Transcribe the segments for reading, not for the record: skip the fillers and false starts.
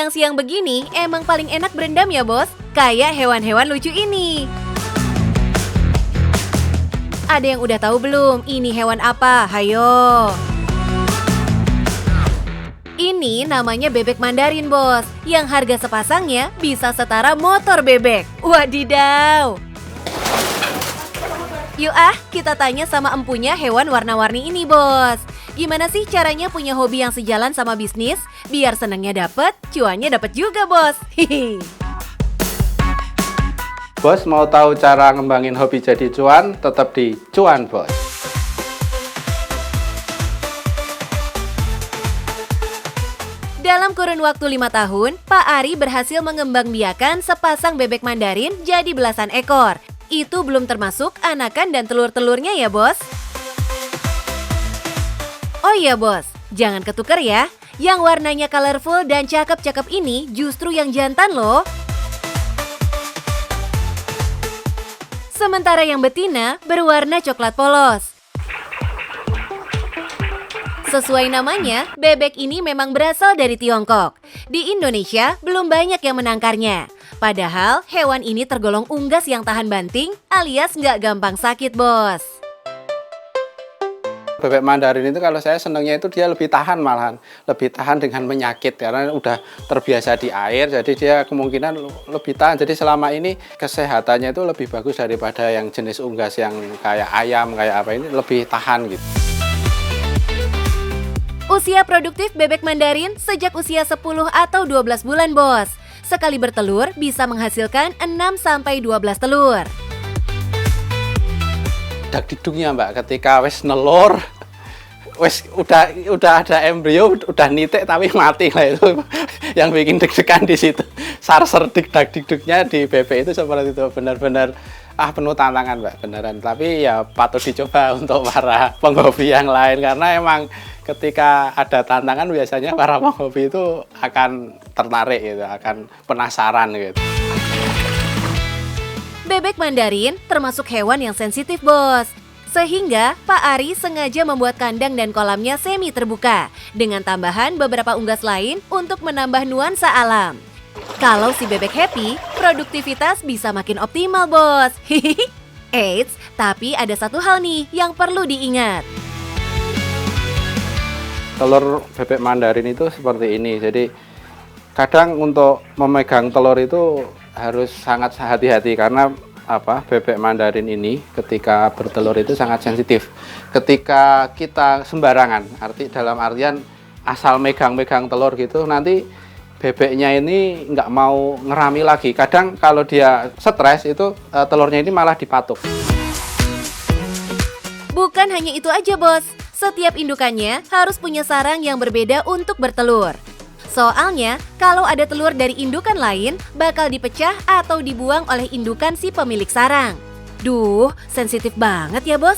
Siang-siang begini emang paling enak berendam ya bos, kayak hewan-hewan lucu ini. Ada yang udah tahu belum ini hewan apa? Hayo. Ini namanya bebek Mandarin bos, yang harga sepasangnya bisa setara motor bebek. Wadidaw. Yuk kita tanya sama empunya hewan warna-warni ini bos. Gimana sih caranya punya hobi yang sejalan sama bisnis? Biar senangnya dapet, cuannya dapet juga bos. Hihi. Bos mau tahu cara ngembangin hobi jadi cuan? Tetap di Cuan Bos. Dalam kurun waktu 5 tahun, Pak Ari berhasil mengembangbiakan sepasang bebek Mandarin jadi belasan ekor. Itu belum termasuk anakan dan telur-telurnya ya bos. Oh iya bos, jangan ketuker ya. Yang warnanya colorful dan cakep-cakep ini justru yang jantan loh. Sementara yang betina berwarna coklat polos. Sesuai namanya, bebek ini memang berasal dari Tiongkok. Di Indonesia belum banyak yang menangkarnya. Padahal hewan ini tergolong unggas yang tahan banting alias nggak gampang sakit bos. Bebek Mandarin itu kalau saya senangnya itu dia lebih tahan malahan. Lebih tahan dengan penyakit karena udah terbiasa di air jadi dia kemungkinan lebih tahan. Jadi selama ini kesehatannya itu lebih bagus daripada yang jenis unggas yang kayak ayam, kayak apa ini lebih tahan gitu. Usia produktif bebek Mandarin sejak usia 10 atau 12 bulan bos. Sekali bertelur bisa menghasilkan 6-12 telur. Dagdikduknya mbak, ketika wes nelor, wes udah ada embrio, udah nitik tapi mati lah itu. Yang bikin deg-degan di situ. Sarserdik dagdikduknya di bebek itu seperti itu, benar-benar penuh tantangan mbak, beneran. Tapi ya patut dicoba untuk para penghobi yang lain karena emang ketika ada tantangan biasanya para penghobi itu akan tertarik gitu, akan penasaran gitu. Bebek Mandarin termasuk hewan yang sensitif bos. Sehingga Pak Ari sengaja membuat kandang dan kolamnya semi terbuka dengan tambahan beberapa unggas lain untuk menambah nuansa alam. Kalau si bebek happy, produktivitas bisa makin optimal bos. Hihihi. Eits, tapi ada satu hal nih yang perlu diingat. Telur bebek Mandarin itu seperti ini. Jadi kadang untuk memegang telur itu harus sangat hati-hati karena bebek Mandarin ini ketika bertelur itu sangat sensitif. Ketika kita sembarangan, dalam artian asal megang-megang telur gitu, nanti bebeknya ini nggak mau ngerami lagi. Kadang kalau dia stres itu telurnya ini malah dipatuk. Bukan hanya itu aja bos, setiap indukannya harus punya sarang yang berbeda untuk bertelur. Soalnya, kalau ada telur dari indukan lain, bakal dipecah atau dibuang oleh indukan si pemilik sarang. Duh, sensitif banget ya bos.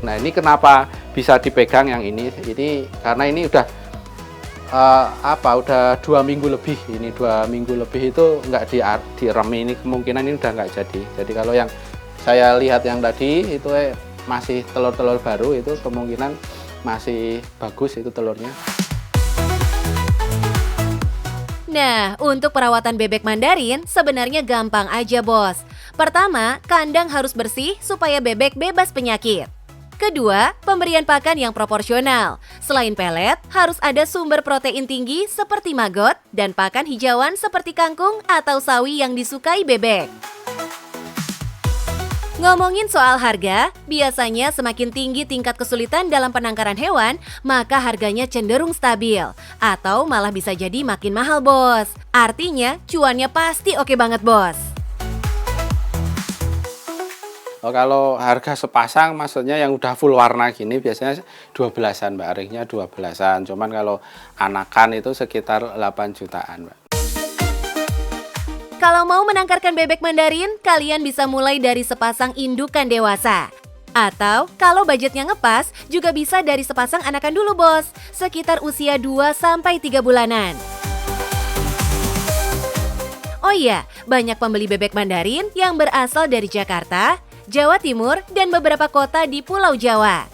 Nah ini kenapa bisa dipegang yang ini? Ini karena ini udah udah 2 minggu lebih. Ini 2 minggu lebih itu nggak diremi, ini kemungkinan ini udah nggak jadi. Jadi kalau yang saya lihat yang tadi itu masih telur-telur baru, itu kemungkinan masih bagus itu telurnya. Nah, untuk perawatan bebek Mandarin sebenarnya gampang aja bos. Pertama, kandang harus bersih supaya bebek bebas penyakit. Kedua, pemberian pakan yang proporsional. Selain pelet, harus ada sumber protein tinggi seperti maggot dan pakan hijauan seperti kangkung atau sawi yang disukai bebek. Ngomongin soal harga, biasanya semakin tinggi tingkat kesulitan dalam penangkaran hewan, maka harganya cenderung stabil. Atau malah bisa jadi makin mahal bos. Artinya, cuannya pasti oke banget bos. Kalau harga sepasang maksudnya yang udah full warna gini biasanya 12-an mbak, ringnya 12-an. Cuman kalau anakan itu sekitar 8 jutaan mbak. Kalau mau menangkarkan bebek Mandarin, kalian bisa mulai dari sepasang indukan dewasa. Atau kalau budgetnya ngepas, juga bisa dari sepasang anakan dulu bos, sekitar usia 2-3 bulanan. Oh iya, banyak pembeli bebek Mandarin yang berasal dari Jakarta, Jawa Timur, dan beberapa kota di Pulau Jawa.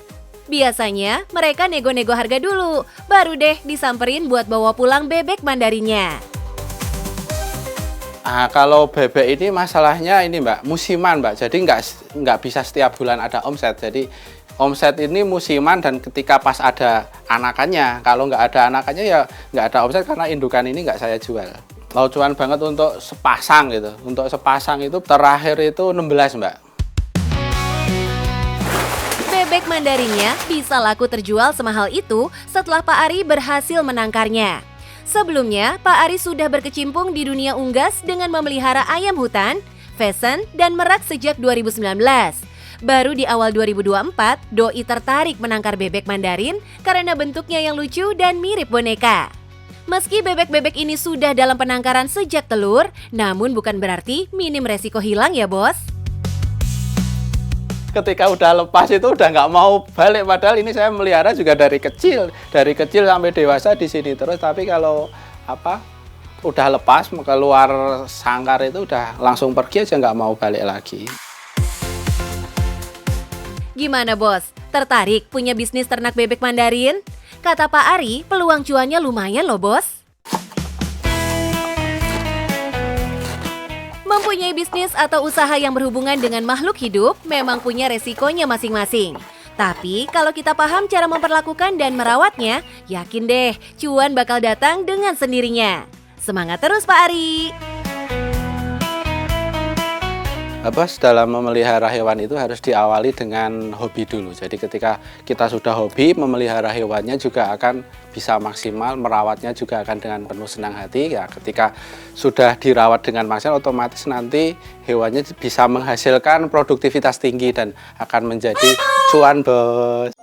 Biasanya mereka nego-nego harga dulu, baru deh disamperin buat bawa pulang bebek mandarinnya. Kalau bebek ini masalahnya ini Mbak, musiman Mbak. Jadi nggak bisa setiap bulan ada omset. Jadi omset ini musiman dan ketika pas ada anakannya. Kalau nggak ada anakannya ya nggak ada omset karena indukan ini nggak saya jual. Lucuan banget untuk sepasang gitu. Untuk sepasang itu terakhir itu 16 Mbak. Bebek mandarinnya bisa laku terjual semahal itu setelah Pak Ari berhasil menangkarnya. Sebelumnya, Pak Ari sudah berkecimpung di dunia unggas dengan memelihara ayam hutan, pheasant, dan merak sejak 2019. Baru di awal 2024, Doi tertarik menangkar bebek mandarin karena bentuknya yang lucu dan mirip boneka. Meski bebek-bebek ini sudah dalam penangkaran sejak telur, namun bukan berarti minim resiko hilang ya bos. Ketika udah lepas itu udah nggak mau balik, padahal ini saya melihara juga dari kecil sampai dewasa di sini terus. Tapi kalau udah lepas keluar sangkar itu udah langsung pergi aja, nggak mau balik lagi. Gimana bos? Tertarik punya bisnis ternak bebek mandarin? Kata Pak Ari, peluang cuannya lumayan loh bos. Mempunyai bisnis atau usaha yang berhubungan dengan makhluk hidup memang punya resikonya masing-masing. Tapi kalau kita paham cara memperlakukan dan merawatnya, yakin deh cuan bakal datang dengan sendirinya. Semangat terus Pak Ari! Dalam memelihara hewan itu harus diawali dengan hobi dulu. Jadi ketika kita sudah hobi, memelihara hewannya juga akan bisa maksimal, merawatnya juga akan dengan penuh senang hati. Ya, ketika sudah dirawat dengan maksimal, otomatis nanti hewannya bisa menghasilkan produktivitas tinggi dan akan menjadi cuan bos.